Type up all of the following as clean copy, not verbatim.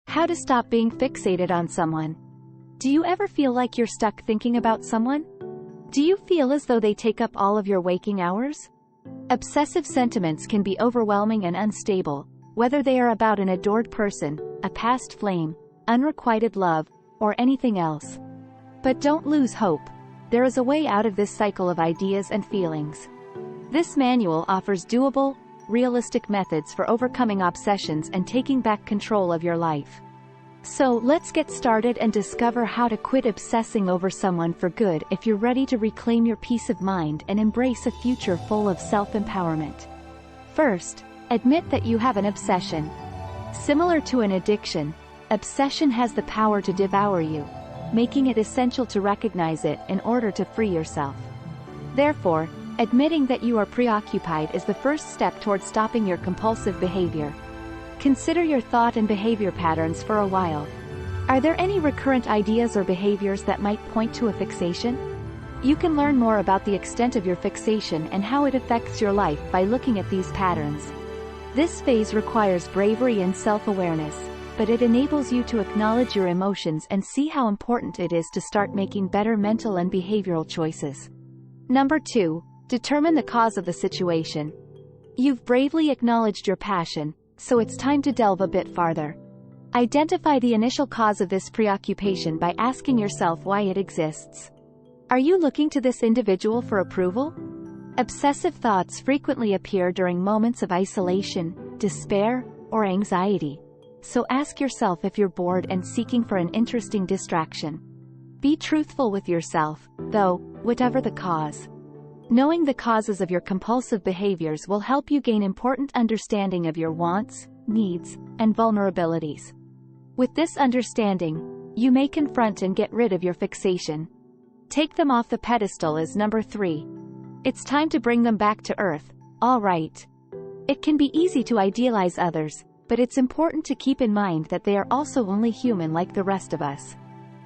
How to stop being fixated on someone. Do you ever feel like you're stuck thinking about someone? Do you feel as though they take up all of your waking hours? Obsessive sentiments can be overwhelming and unstable, whether they are about an adored person, a past flame, unrequited love, or anything else. But don't lose hope. There is a way out of this cycle of ideas and feelings. This manual offers doable, realistic methods for overcoming obsessions and taking back control of your life. So let's get started and discover how to quit obsessing over someone for good if you're ready to reclaim your peace of mind and embrace a future full of self-empowerment. First, admit that you have an obsession. Similar to an addiction, obsession has the power to devour you, making it essential to recognize it in order to free yourself. Therefore, admitting that you are preoccupied is the first step toward stopping your compulsive behavior. Consider your thought and behavior patterns for a while. Are there any recurrent ideas or behaviors that might point to a fixation? You can learn more about the extent of your fixation and how it affects your life by looking at these patterns. This phase requires bravery and self-awareness, but it enables you to acknowledge your emotions and see how important it is to start making better mental and behavioral choices. Number 2. Determine the cause of the situation. You've bravely acknowledged your passion, so it's time to delve a bit farther. Identify the initial cause of this preoccupation by asking yourself why it exists. Are you looking to this individual for approval? Obsessive thoughts frequently appear during moments of isolation, despair, or anxiety. So ask yourself if you're bored and seeking for an interesting distraction. Be truthful with yourself, though, whatever the cause. Knowing the causes of your compulsive behaviors will help you gain important understanding of your wants, needs, and vulnerabilities. With this understanding, you may confront and get rid of your fixation. Take them off the pedestal as number 3. It's time to bring them back to earth, all right. It can be easy to idealize others, but it's important to keep in mind that they are also only human like the rest of us.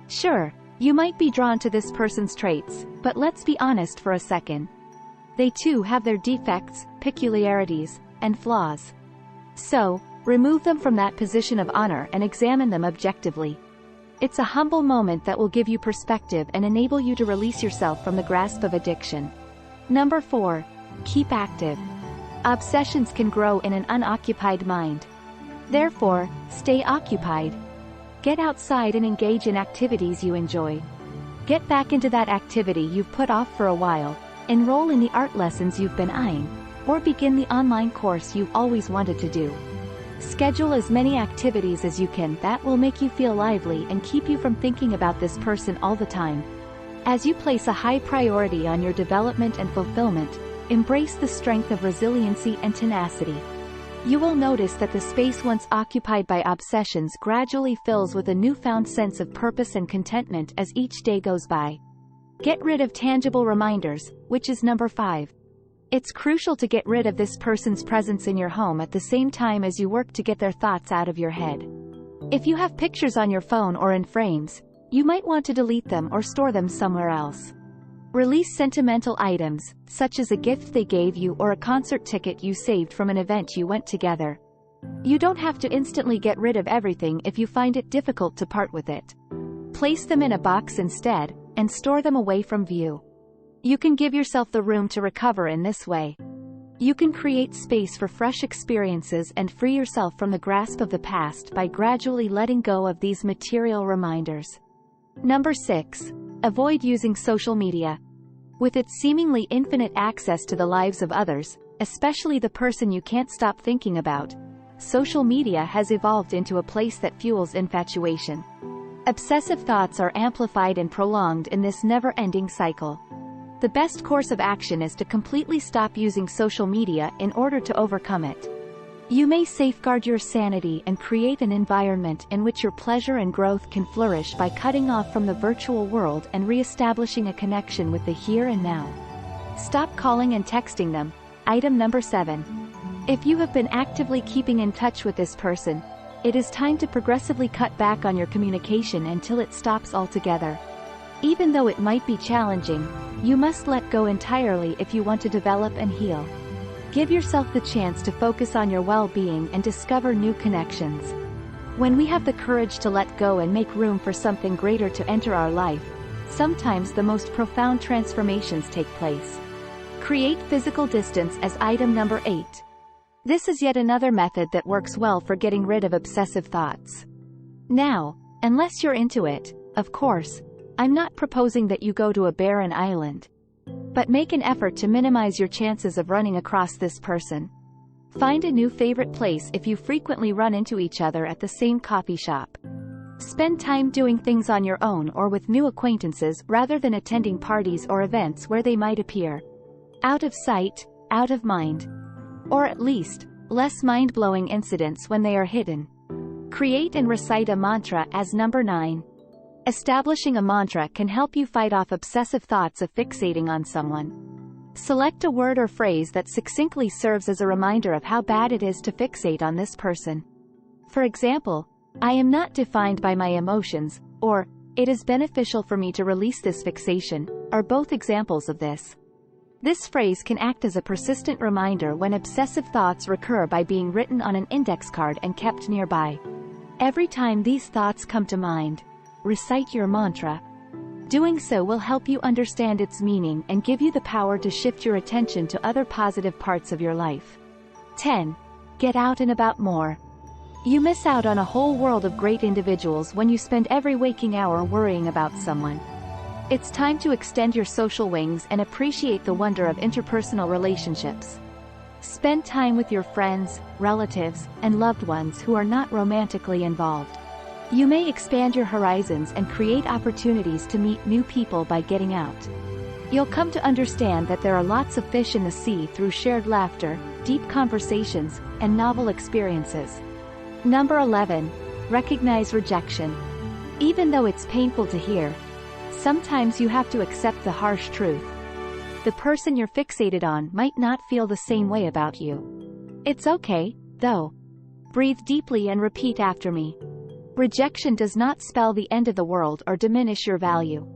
Sure, you might be drawn to this person's traits, but let's be honest for a second. They too have their defects, peculiarities, and flaws. So, remove them from that position of honor and examine them objectively. It's a humble moment that will give you perspective and enable you to release yourself from the grasp of addiction. Number 4. Keep active. Obsessions can grow in an unoccupied mind. Therefore, stay occupied. Get outside and engage in activities you enjoy. Get back into that activity you've put off for a while, enroll in the art lessons you've been eyeing, or begin the online course you've always wanted to do. Schedule as many activities as you can that will make you feel lively and keep you from thinking about this person all the time. As you place a high priority on your development and fulfillment, embrace the strength of resiliency and tenacity. You will notice that the space once occupied by obsessions gradually fills with a newfound sense of purpose and contentment as each day goes by. Get rid of tangible reminders, which is number 5. It's crucial to get rid of this person's presence in your home at the same time as you work to get their thoughts out of your head. If you have pictures on your phone or in frames, you might want to delete them or store them somewhere else. Release sentimental items, such as a gift they gave you or a concert ticket you saved from an event you went together. You don't have to instantly get rid of everything if you find it difficult to part with it. Place them in a box instead, and store them away from view. You can give yourself the room to recover in this way. You can create space for fresh experiences and free yourself from the grasp of the past by gradually letting go of these material reminders. Number 6. Avoid using social media. With its seemingly infinite access to the lives of others, especially the person you can't stop thinking about, social media has evolved into a place that fuels infatuation. Obsessive thoughts are amplified and prolonged in this never-ending cycle. The best course of action is to completely stop using social media in order to overcome it. You may safeguard your sanity and create an environment in which your pleasure and growth can flourish by cutting off from the virtual world and re-establishing a connection with the here and now. Stop calling and texting them. Item number 7. If you have been actively keeping in touch with this person, it is time to progressively cut back on your communication until it stops altogether. Even though it might be challenging, you must let go entirely if you want to develop and heal. Give yourself the chance to focus on your well-being and discover new connections. When we have the courage to let go and make room for something greater to enter our life, sometimes the most profound transformations take place. Create physical distance as item number 8. This is yet another method that works well for getting rid of obsessive thoughts. Now, unless you're into it, of course, I'm not proposing that you go to a barren island. But make an effort to minimize your chances of running across this person. Find a new favorite place if you frequently run into each other at the same coffee shop. Spend time doing things on your own or with new acquaintances rather than attending parties or events where they might appear out of sight, out of mind. Or at least, less mind-blowing incidents when they are hidden. Create and recite a mantra as number 9. Establishing a mantra can help you fight off obsessive thoughts of fixating on someone. Select a word or phrase that succinctly serves as a reminder of how bad it is to fixate on this person. For example, I am not defined by my emotions, or, it is beneficial for me to release this fixation, are both examples of this. This phrase can act as a persistent reminder when obsessive thoughts recur by being written on an index card and kept nearby. Every time these thoughts come to mind, recite your mantra. Doing so will help you understand its meaning and give you the power to shift your attention to other positive parts of your life. 10. Get out and about more. You miss out on a whole world of great individuals when you spend every waking hour worrying about someone. It's time to extend your social wings and appreciate the wonder of interpersonal relationships. Spend time with your friends, relatives, and loved ones who are not romantically involved. You may expand your horizons and create opportunities to meet new people by getting out. You'll come to understand that there are lots of fish in the sea through shared laughter, deep conversations, and novel experiences. Number 11. Recognize rejection. Even though it's painful to hear, sometimes you have to accept the harsh truth. The person you're fixated on might not feel the same way about you. It's okay, though. Breathe deeply and repeat after me. Rejection does not spell the end of the world or diminish your value.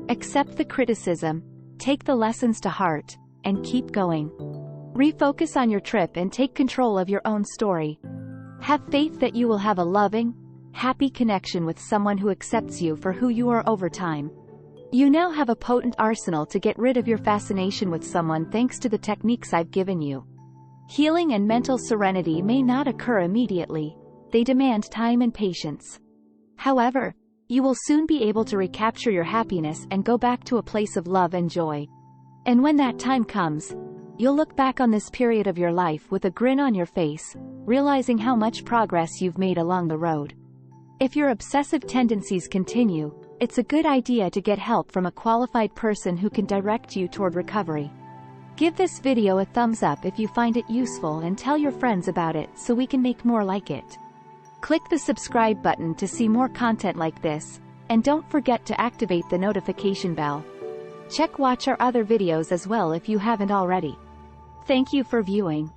Accept the criticism, take the lessons to heart, and keep going. Refocus on your trip and take control of your own story. Have faith that you will have a loving, happy connection with someone who accepts you for who you are over time. You now have a potent arsenal to get rid of your fascination with someone thanks to the techniques I've given you. Healing and mental serenity may not occur immediately. They demand time and patience. However, you will soon be able to recapture your happiness and go back to a place of love and joy. And when that time comes, you'll look back on this period of your life with a grin on your face, realizing how much progress you've made along the road. If your obsessive tendencies continue, it's a good idea to get help from a qualified person who can direct you toward recovery. Give this video a thumbs up if you find it useful and tell your friends about it so we can make more like it. Click the subscribe button to see more content like this, and don't forget to activate the notification bell. Watch our other videos as well if you haven't already. Thank you for viewing.